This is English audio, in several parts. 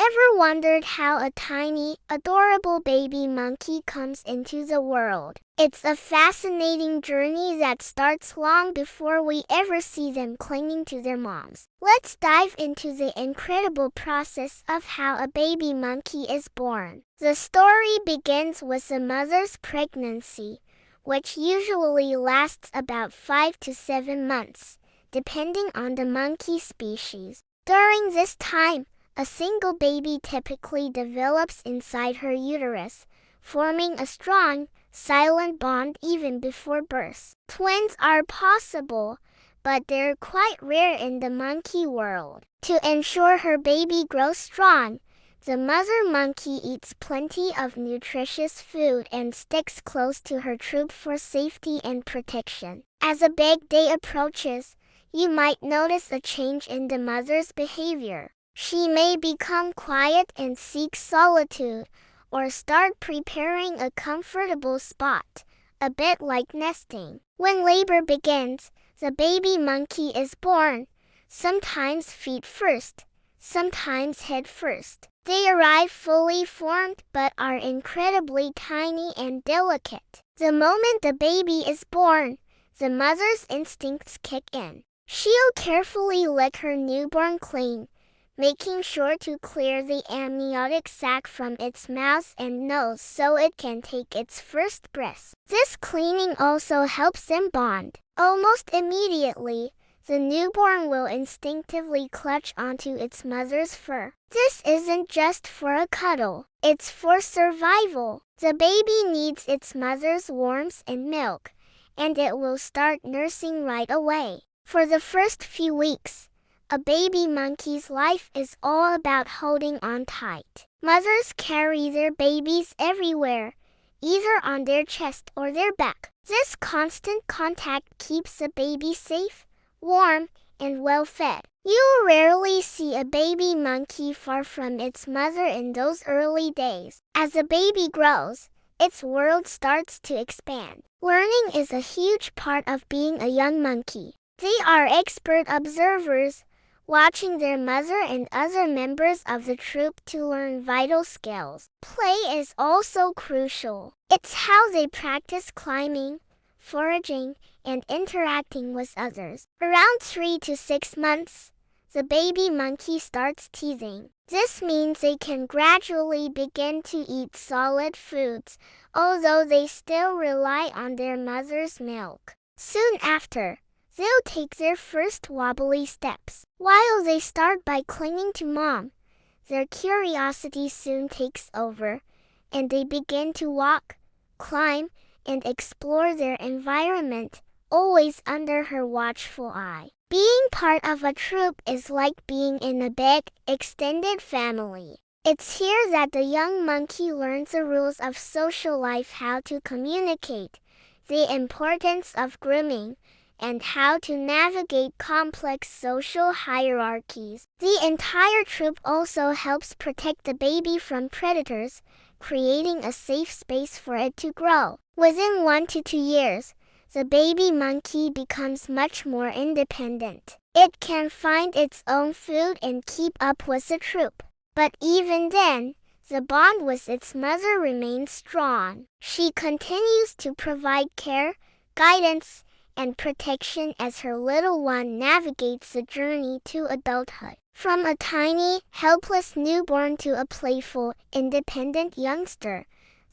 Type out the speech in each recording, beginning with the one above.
Ever wondered how a tiny, adorable baby monkey comes into the world? It's a fascinating journey that starts long before we ever see them clinging to their moms. Let's dive into the incredible process of how a baby monkey is born. The story begins with the mother's pregnancy, which usually lasts about 5 to 7 months, depending on the monkey species. During this time, a single baby typically develops inside her uterus, forming a strong, silent bond even before birth. Twins are possible, but they're quite rare in the monkey world. To ensure her baby grows strong, the mother monkey eats plenty of nutritious food and sticks close to her troop for safety and protection. As a big day approaches, you might notice a change in the mother's behavior. She may become quiet and seek solitude, or start preparing a comfortable spot, a bit like nesting. When labor begins, the baby monkey is born, sometimes feet first, sometimes head first. They arrive fully formed but are incredibly tiny and delicate. The moment the baby is born, the mother's instincts kick in. She'll carefully lick her newborn clean, making sure to clear the amniotic sac from its mouth and nose so it can take its first breath. This cleaning also helps them bond. Almost immediately, the newborn will instinctively clutch onto its mother's fur. This isn't just for a cuddle, it's for survival. The baby needs its mother's warmth and milk, and it will start nursing right away. For the first few weeks, a baby monkey's life is all about holding on tight. Mothers carry their babies everywhere, either on their chest or their back. This constant contact keeps the baby safe, warm, and well-fed. You'll rarely see a baby monkey far from its mother in those early days. As a baby grows, its world starts to expand. Learning is a huge part of being a young monkey. They are expert observers, watching their mother and other members of the troop to learn vital skills. Play is also crucial. It's how they practice climbing, foraging, and interacting with others. Around 3 to 6 months, the baby monkey starts teething. This means they can gradually begin to eat solid foods, although they still rely on their mother's milk. Soon after, they'll take their first wobbly steps. While they start by clinging to mom, their curiosity soon takes over, and they begin to walk, climb, and explore their environment, always under her watchful eye. Being part of a troop is like being in a big, extended family. It's here that the young monkey learns the rules of social life, how to communicate, the importance of grooming, and how to navigate complex social hierarchies. The entire troop also helps protect the baby from predators, creating a safe space for it to grow. Within 1 to 2 years, the baby monkey becomes much more independent. It can find its own food and keep up with the troop. But even then, the bond with its mother remains strong. She continues to provide care, guidance, and protection as her little one navigates the journey to adulthood. From a tiny, helpless newborn to a playful, independent youngster,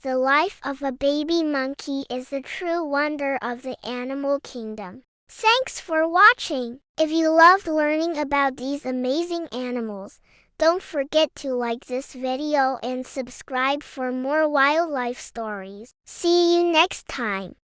the life of a baby monkey is the true wonder of the animal kingdom. Thanks for watching! If you loved learning about these amazing animals, don't forget to like this video and subscribe for more wildlife stories. See you next time!